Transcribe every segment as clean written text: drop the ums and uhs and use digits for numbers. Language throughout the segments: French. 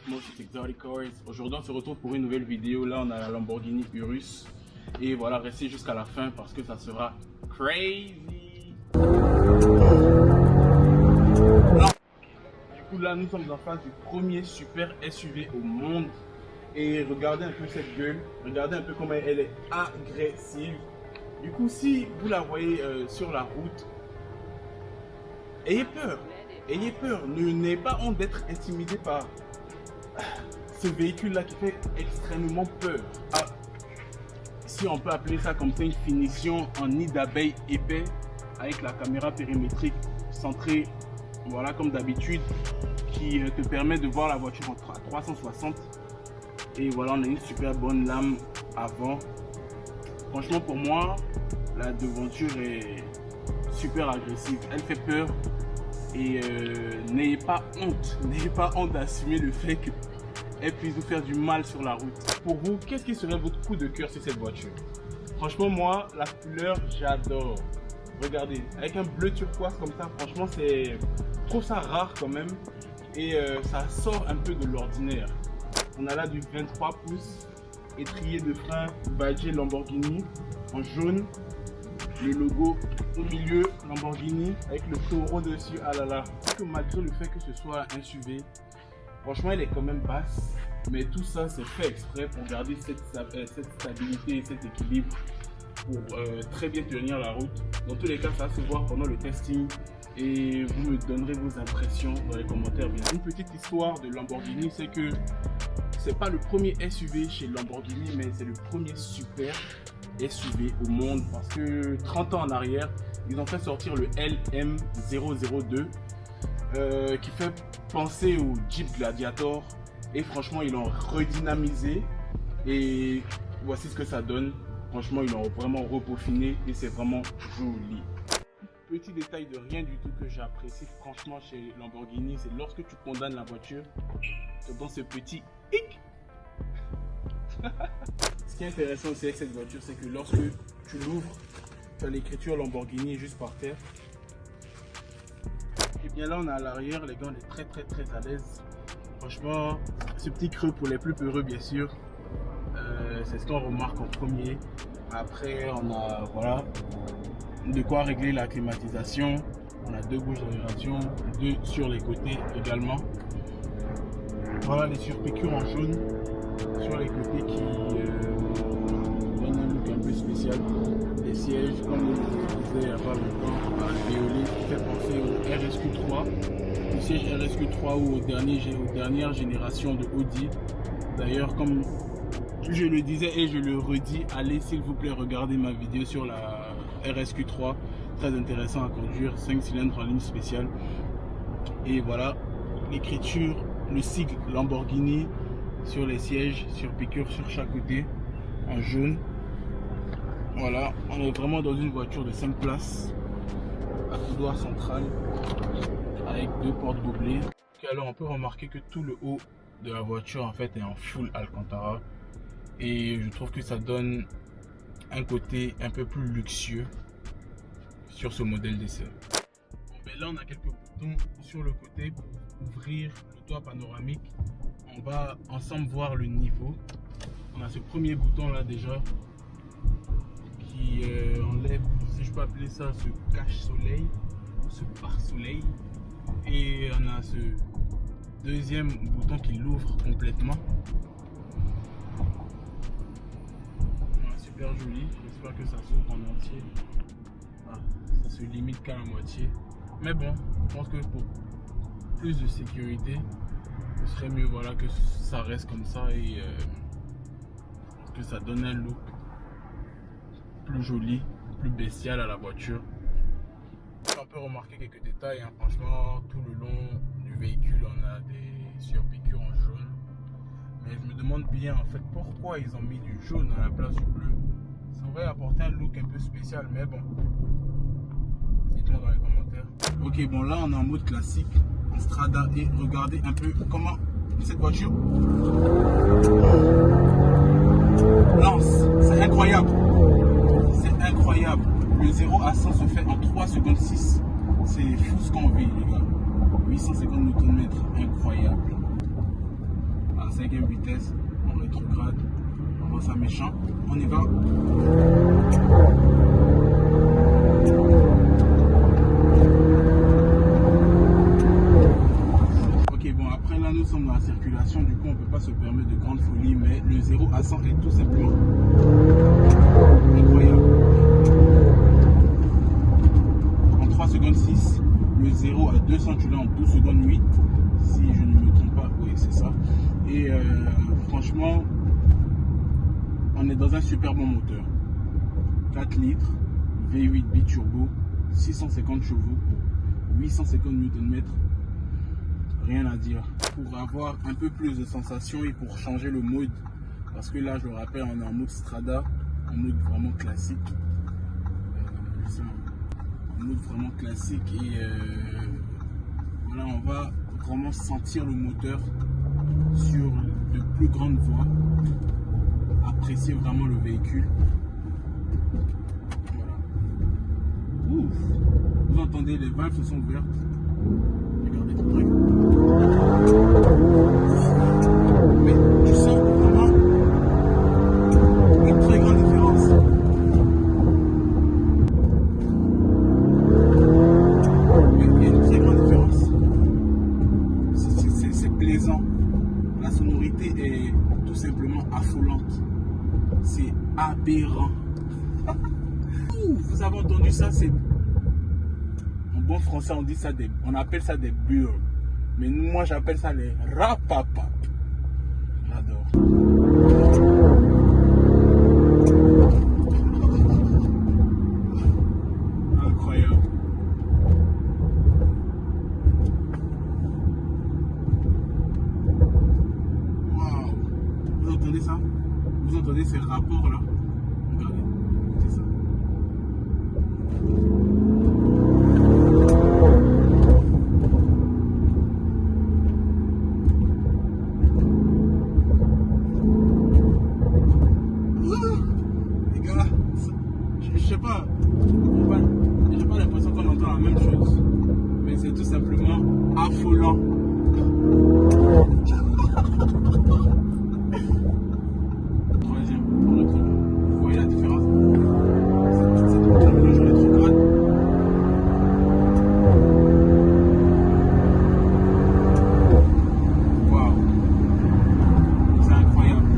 avec moi c'est Exotic Cars. Aujourd'hui on se retrouve pour une nouvelle vidéo. Là on a la Lamborghini Urus. Et voilà, restez jusqu'à la fin parce que ça sera crazy. Du coup là nous sommes en face du premier super SUV au monde. Et regardez un peu cette gueule. Regardez un peu comment elle est agressive. Du coup si vous la voyez sur la route, ayez peur. Ayez peur, n'ayez pas honte d'être intimidé par ce véhicule-là qui fait extrêmement peur. Ah, si on peut appeler ça comme ça une finition en nid d'abeille épais avec la caméra périmétrique centrée, voilà comme d'habitude, qui te permet de voir la voiture à 360. Et voilà, on a une super bonne lame avant. Franchement, pour moi, la devanture est super agressive. Elle fait peur. Et n'ayez pas honte d'assumer le fait qu'elle puisse vous faire du mal sur la route. Pour vous, qu'est-ce qui serait votre coup de cœur sur cette voiture? Franchement, moi, la couleur, j'adore. Regardez, avec un bleu turquoise comme ça, franchement, je trouve ça rare quand même. Et ça sort un peu de l'ordinaire. On a là du 23 pouces, étrier de frein badgé Lamborghini en jaune. Le logo au milieu, Lamborghini, avec le taureau dessus, ah là là. Malgré le fait que ce soit un SUV, franchement elle est quand même basse, mais tout ça c'est fait exprès pour garder cette stabilité et cet équilibre pour très bien tenir la route. Dans tous les cas, ça va se voir pendant le testing et vous me donnerez vos impressions dans les commentaires. Une petite histoire de Lamborghini, c'est que c'est pas le premier SUV chez Lamborghini, mais c'est le premier super SUV au monde, parce que 30 ans en arrière ils ont fait sortir le LM002 qui fait penser au Jeep Gladiator, et franchement ils l'ont redynamisé et voici ce que ça donne. Franchement ils l'ont vraiment repeaufiné et c'est vraiment joli. Petit détail de rien du tout que j'apprécie franchement chez Lamborghini, c'est lorsque tu condamnes la voiture, dans ce petit hic. Ce qui est intéressant aussi avec cette voiture, c'est que lorsque tu l'ouvres, tu as l'écriture Lamborghini juste par terre. Et bien là on a à l'arrière, les gars, on est très à l'aise. Franchement, ce petit creux pour les plus peureux bien sûr, c'est ce qu'on remarque en premier. Après on a voilà de quoi régler la climatisation. On a deux bouches d'aération, deux sur les côtés également. Voilà les surpiqûres en jaune sur les côtés qui donnent un look un peu spécial. Les sièges, comme je disais il n'y a pas longtemps, à violet qui fait penser au RSQ3, le siège RSQ3 ou aux dernières générations de Audi. D'ailleurs, comme je le disais et je le redis, allez s'il vous plaît regarder ma vidéo sur la RSQ3, très intéressant à conduire, 5 cylindres en ligne spéciale. Et voilà l'écriture, le sigle Lamborghini sur les sièges, sur piqûre sur chaque côté en jaune. Voilà, on est vraiment dans une voiture de 5 places à coudoir central avec deux portes gobelets. Alors on peut remarquer que tout le haut de la voiture en fait est en full Alcantara et je trouve que ça donne un côté un peu plus luxueux sur ce modèle d'essai. Bon, ben là on a quelques boutons sur le côté pour ouvrir le toit panoramique. On va ensemble voir le niveau. On a ce premier bouton là déjà qui enlève, si je peux appeler ça, ce cache-soleil, ce pare-soleil. Et on a ce deuxième bouton qui l'ouvre complètement. Voilà, super joli. J'espère que ça s'ouvre en entier. Ah, ça se limite qu'à la moitié. Mais bon, je pense que pour plus de sécurité, ce serait mieux voilà, que ça reste comme ça et que ça donne un look plus joli, plus bestial à la voiture. On peut remarquer quelques détails, hein. Franchement tout le long du véhicule on a des surpiqûres en jaune, mais je me demande bien en fait pourquoi ils ont mis du jaune à la place du bleu. Ça aurait apporté un look un peu spécial, mais bon, dites-moi dans les commentaires. Ok, bon là on est en mode classique en Strada et regardez un peu comment cette voiture lance. C'est incroyable, c'est incroyable. Le 0 à 100 se fait en 3 secondes 6. C'est fou ce qu'on vit les gars. 850 Nm, incroyable. 5e vitesse, on rétrograde, on voit ça méchant, on y va. Ok, bon, après là nous sommes dans la circulation, du coup on peut pas se permettre de grandes folies, mais le 0 à 100 est tout simplement incroyable. En 3 secondes 6, le 0 à 200 tu l'as en 12 secondes 8, si je ne me trompe pas, oui c'est ça. Et franchement, on est dans un super bon moteur. 4 litres, V8 biturbo, 650 chevaux, 850 Nm. Rien à dire. Pour avoir un peu plus de sensations et pour changer le mode, parce que là je le rappelle, on est en mode Strada, en mode vraiment classique. En mode vraiment classique et voilà, on va vraiment sentir le moteur sur de plus grandes voies, apprécier vraiment le véhicule. Voilà. Ouf. Vous entendez, les valves se sont ouvertes. Regardez, mais tu sens vraiment une très grande différence. Il y a une très grande différence. C'est plaisant. La sonorité est tout simplement affolante. C'est aberrant. Vous avez entendu ça? C'est en bon français on appelle ça des burles. Mais moi j'appelle ça les rapapa. J'adore. Incroyable. Waouh. Vous entendez ça? Vous entendez ces rapports là? Regardez, c'est ça. Les gars, je sais pas, j'ai pas l'impression qu'on entend la même chose, mais c'est tout simplement affolant. Troisième, on retrouve. Vous voyez la différence? C'est tout le jour rétrograde. Waouh, c'est incroyable.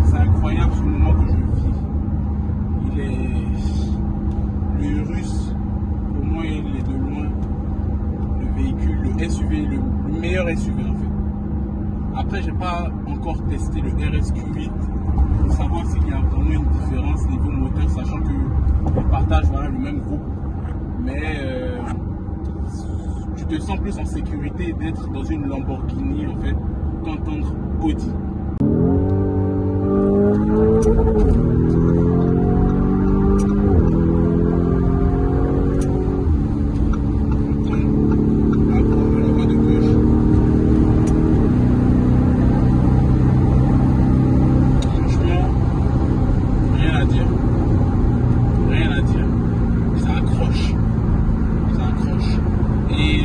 C'est incroyable ce moment que je vis. Il est le russe, pour moi il est de loin le véhicule, le SUV, le meilleur SUV en fait. Après j'ai pas encore testé le RSQ8 pour savoir s'il y a vraiment une différence niveau moteur, sachant qu'ils partagent voilà, le même groupe. Mais tu te sens plus en sécurité d'être dans une Lamborghini en fait qu'entendre Audi.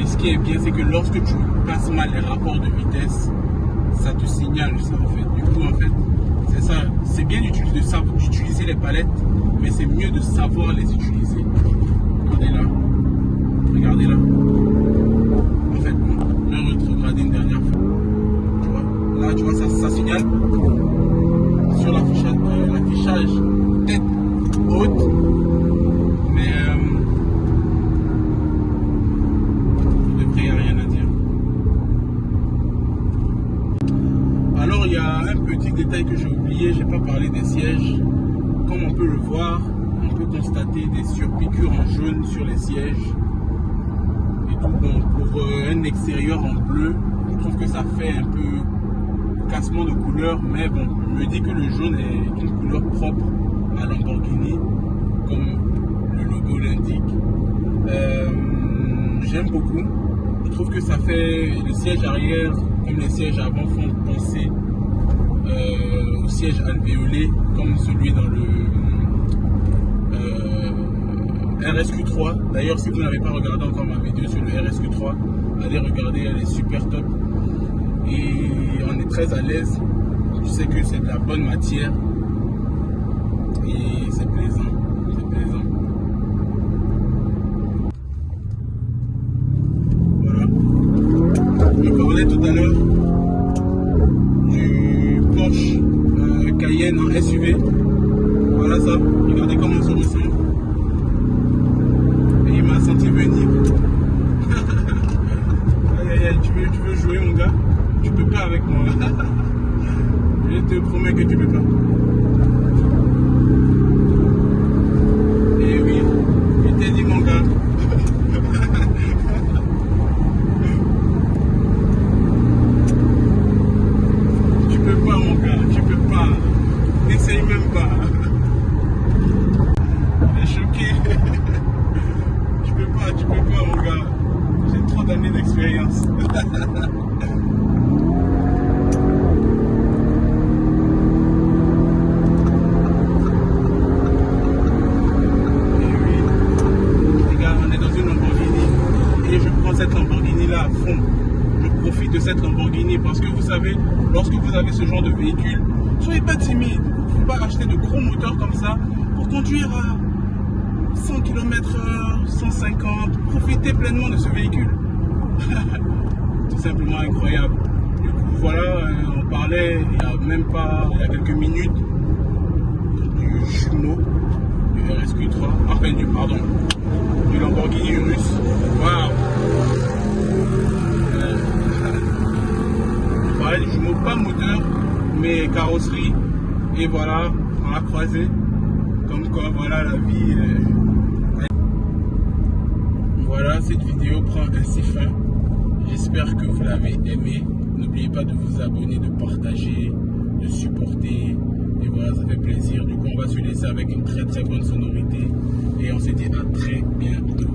Ce qui est bien, c'est que lorsque tu passes mal les rapports de vitesse, ça te signale ça en fait. Du coup, en fait, c'est ça. C'est bien d'utiliser les palettes, mais c'est mieux de savoir les utiliser. Regardez là. Regardez là. En fait, on va rétrograder une dernière fois. Tu vois, là, tu vois, ça signale sur l'affichage tête haute. Mais il n'y a rien à dire. Alors il y a un petit détail que j'ai oublié, j'ai pas parlé des sièges. Comme on peut le voir, on peut constater des surpiqûres en jaune sur les sièges. Et tout bon, pour un extérieur en bleu, je trouve que ça fait un peu cassement de couleur, mais bon, je me dis que le jaune est une couleur propre à Lamborghini, comme le logo l'indique. J'aime beaucoup. Je trouve que ça fait le siège arrière comme les sièges avant font penser au siège alvéolé comme celui dans le RSQ3. D'ailleurs, si vous n'avez pas regardé encore ma vidéo sur le RSQ3, allez regarder, elle est super top et on est très à l'aise. Je sais que c'est de la bonne matière. Et c'est plaisant. C'est plaisant. Voilà. Je parlais tout à l'heure du Porsche Cayenne en SUV. Voilà ça. Regardez comment ça ressemble. Et il m'a senti venir. Tu veux jouer mon gars? Tu peux pas avec moi. Je te promets que tu peux pas. Et oui, je t'ai dit mon gars. Tu peux pas mon gars, tu peux pas. N'essaye même pas. Il est choqué. Tu peux pas mon gars. J'ai trop d'années d'expérience. Cette Lamborghini là à fond. Je profite de cette Lamborghini parce que vous savez, lorsque vous avez ce genre de véhicule, soyez pas timide. Il ne faut pas acheter de gros moteurs comme ça pour conduire à 100 km/h, 150. Profitez pleinement de ce véhicule. Tout simplement incroyable. Du coup, voilà, on parlait il y a quelques minutes du jumeau du RSQ3, enfin du Lamborghini Urus. Waouh! On parlait du jumeau, pas moteur, mais carrosserie. Et voilà, on l'a croisé. Comme quoi, voilà la vie. Voilà, cette vidéo prend ainsi fin. J'espère que vous l'avez aimé. N'oubliez pas de vous abonner, de partager, de supporter. Et voilà, ça fait plaisir. Du coup, on va se laisser avec une très très bonne sonorité. Et on se dit à très bientôt.